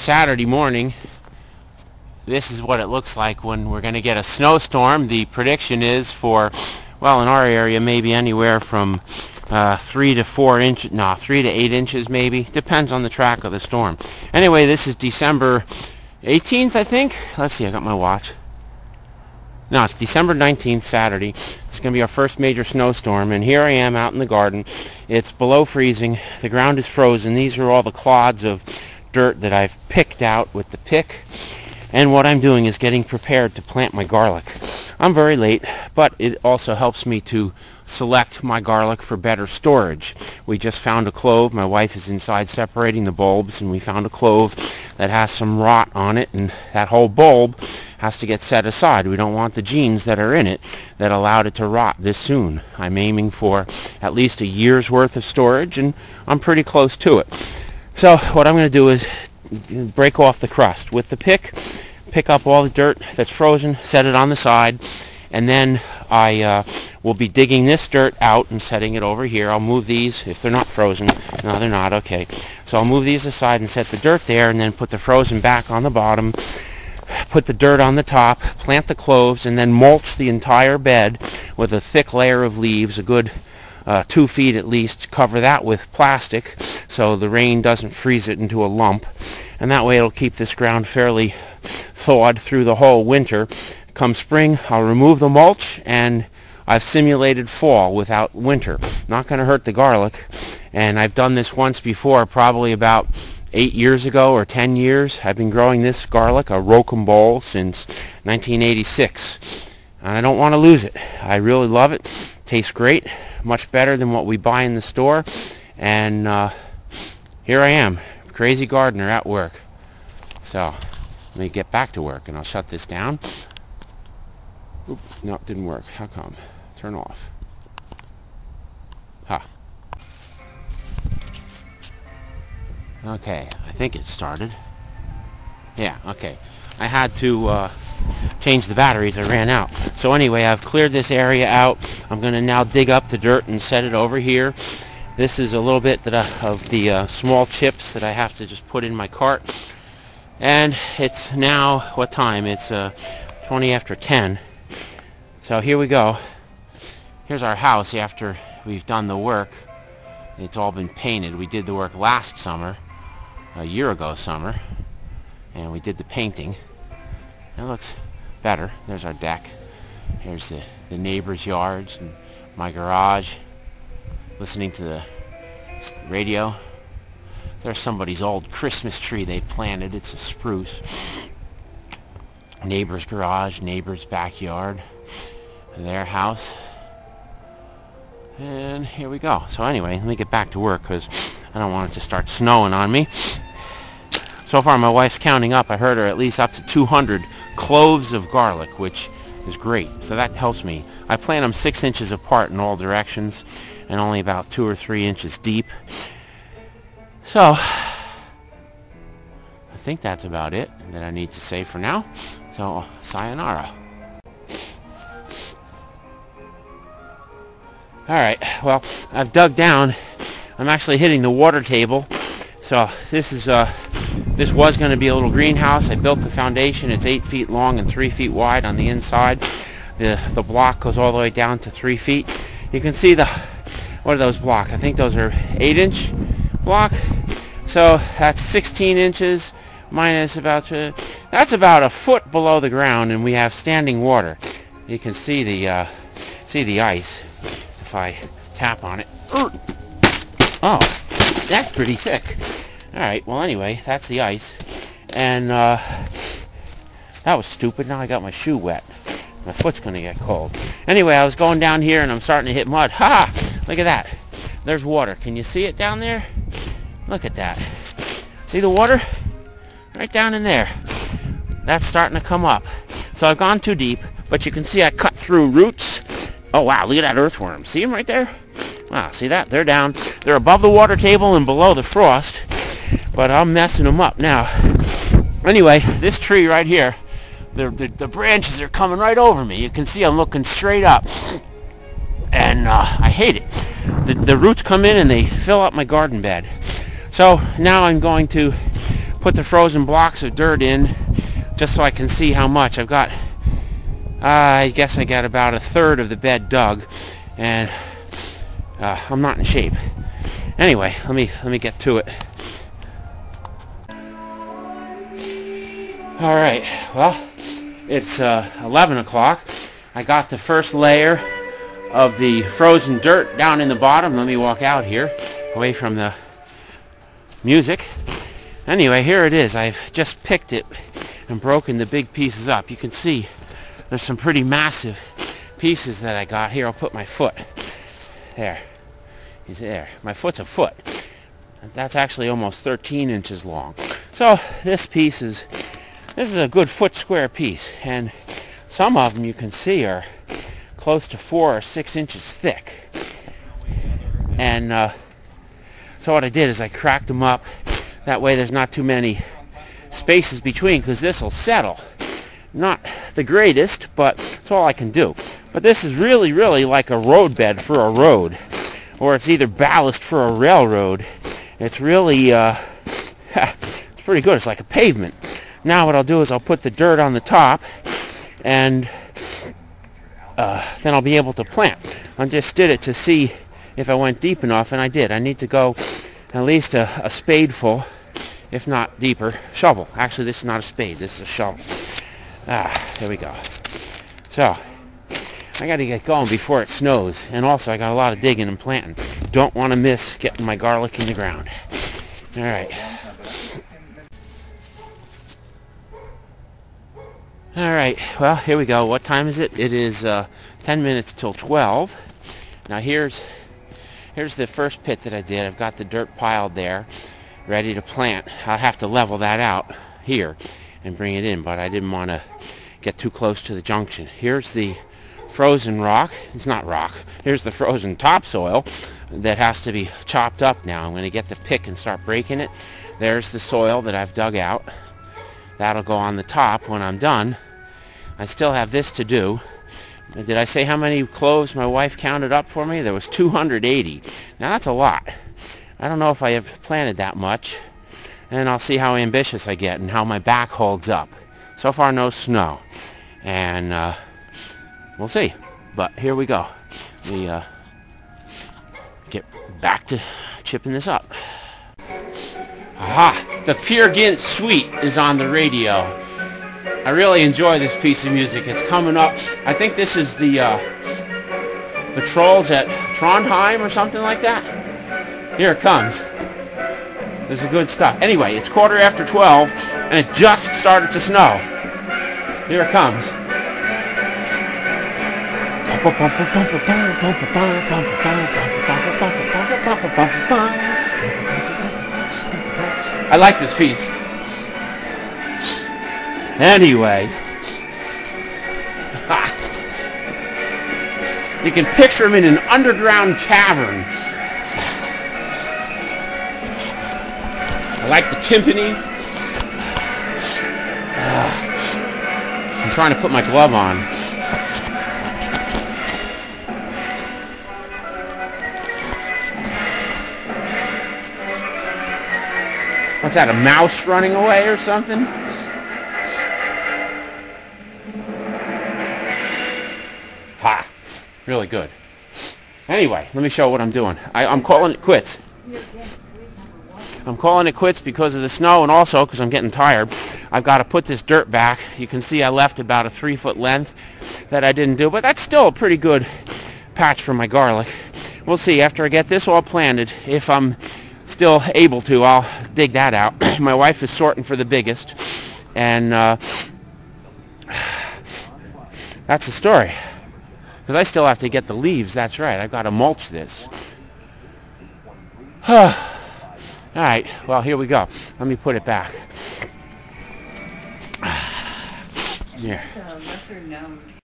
Saturday morning. This is what it looks like when we're going to get a snowstorm. The prediction is for, well, in our area, maybe anywhere from 3 to 4 inches, no, 3 to 8 inches maybe. Depends on the track of the storm. Anyway, this is December 18th, I think. Let's see, I got my watch. No, it's December 19th, Saturday. It's going to be our first major snowstorm, and here I am out in the garden. It's below freezing. The ground is frozen. These are all the clods of dirt that I've picked out with the pick. And what I'm doing is getting prepared to plant my garlic. I'm very late, but it also helps me to select my garlic for better storage. We just found a clove. My wife is inside separating the bulbs, and we found a clove that has some rot on it, and that whole bulb has to get set aside. We don't want the genes that are in it that allowed it to rot this soon. I'm aiming for at least a year's worth of storage, and I'm pretty close to it. So what I'm going to do is break off the crust with the pick up all the dirt that's frozen, set it on the side, and then I will be digging this dirt out and setting it over here. I'll move these if they're not frozen. No, they're not. Okay. So I'll move these aside and set the dirt there, and then put the frozen back on the bottom, put the dirt on the top, plant the cloves, and then mulch the entire bed with a thick layer of leaves, a good 2 feet at least. Cover that with plastic so the rain doesn't freeze it into a lump, and that way it'll keep this ground fairly thawed through the whole winter. Come spring, I'll remove the mulch, and I've simulated fall without winter. Not going to hurt the garlic, and I've done this once before, probably about 8 years ago or 10 years. I've been growing this garlic, a Rocambole, since 1986, and I don't want to lose it. I really love it. Tastes great, much better than what we buy in the store, and here I am, crazy gardener at work. So let me get back to work, and I'll shut this down. Oop, no, it didn't work. How come? Turn off. Ha. Okay, I think it started. Yeah, okay. I had to change the batteries. I ran out. So anyway, I've cleared this area out. I'm going to now dig up the dirt and set it over here. This is a little bit of the small chips that I have to just put in my cart. And it's now, what time? It's 20 after 10. So here we go. Here's our house after we've done the work. It's all been painted. We did the work last summer, a year ago summer, and we did the painting. It looks better. There's our deck. Here's the neighbors' yards and my garage. Listening to the radio. There's somebody's old Christmas tree they planted. It's a spruce. Neighbor's garage, neighbor's backyard, their house. And here we go. So anyway, let me get back to work because I don't want it to start snowing on me. So far my wife's counting up. I heard her at least up to 200 cloves of garlic, which is great. So that helps me. I plant them 6 inches apart in all directions and only about 2 or 3 inches deep. So I think that's about it that I need to say for now. So sayonara. Alright, well, I've dug down. I'm actually hitting the water table. So this was going to be a little greenhouse. I built the foundation. It's 8 feet long and 3 feet wide on the inside. The block goes all the way down to 3 feet. You can see what are those blocks? I think those are 8-inch block. So that's 16 inches minus that's about a foot below the ground, and we have standing water. You can see the ice if I tap on it. Oh, that's pretty thick. Alright, well anyway, that's the ice. And that was stupid. Now I got my shoe wet. My foot's going to get cold. Anyway, I was going down here and I'm starting to hit mud. Ha! Look at that. There's water. Can you see it down there? Look at that. See the water? Right down in there. That's starting to come up. So I've gone too deep, but you can see I cut through roots. Oh wow, look at that earthworm. See them right there? Wow, see that? They're down. They're above the water table and below the frost, but I'm messing them up now. Anyway, this tree right here, the branches are coming right over me. You can see I'm looking straight up, and I hate it. The roots come in and they fill up my garden bed. So now I'm going to put the frozen blocks of dirt in just so I can see how much. I've got, I guess I got about 1/3 of the bed dug, and I'm not in shape. Anyway, let me get to it. All right, well, it's 11 o'clock. I got the first layer of the frozen dirt down in the bottom. Let me walk out here, away from the music. Anyway, here it is. I've just picked it and broken the big pieces up. You can see there's some pretty massive pieces that I got here. I'll put my foot there. He's there. My foot's a foot. That's actually almost 13 inches long. So this is a good foot square piece, and some of them you can see are close to 4 or 6 inches thick. And so what I did is I cracked them up. That way there's not too many spaces between, because this will settle. Not the greatest, but it's all I can do. But this is really, really like a roadbed for a road, or it's either ballast for a railroad. It's really, it's pretty good. It's like a pavement. Now what I'll do is I'll put the dirt on the top, and then I'll be able to plant. I just did it to see if I went deep enough, and I did. I need to go at least a spadeful, if not deeper. Shovel. Actually, this is not a spade. This is a shovel. There we go. So, I got to get going before it snows. And also, I got a lot of digging and planting. Don't want to miss getting my garlic in the ground. All right. All right. Well, here we go. What time is it? It is 10 minutes till 12. Now, here's the first pit that I did. I've got the dirt piled there, ready to plant. I'll have to level that out here and bring it in, but I didn't want to get too close to the junction. Here's the frozen rock. It's not rock. Here's the frozen topsoil that has to be chopped up now. I'm going to get the pick and start breaking it. There's the soil that I've dug out. That'll go on the top when I'm done. I still have this to do. Did I say how many cloves my wife counted up for me? There was 280. Now that's a lot. I don't know if I have planted that much. And I'll see how ambitious I get and how my back holds up. So far no snow. And we'll see. But here we go. We get back to chipping this up. Aha! The Peer Gynt Suite is on the radio. I really enjoy this piece of music. It's coming up. I think this is the Trolls at Trondheim or something like that. Here it comes. This is good stuff. Anyway, it's 12:15, and it just started to snow. Here it comes. I like this piece. Anyway, you can picture him in an underground cavern. I like the timpani. I'm trying to put my glove on. What's that, a mouse running away or something? Ha! Really good. Anyway, let me show what I'm doing. I'm calling it quits. I'm calling it quits because of the snow, and also because I'm getting tired. I've got to put this dirt back. You can see I left about a 3-foot length that I didn't do, but that's still a pretty good patch for my garlic. We'll see. After I get this all planted, if I'm still able to, I'll dig that out. My wife is sorting for the biggest, and that's the story. Because I still have to get the leaves. That's right. I've got to mulch this. All right, well, here we go. Let me put it back. Here.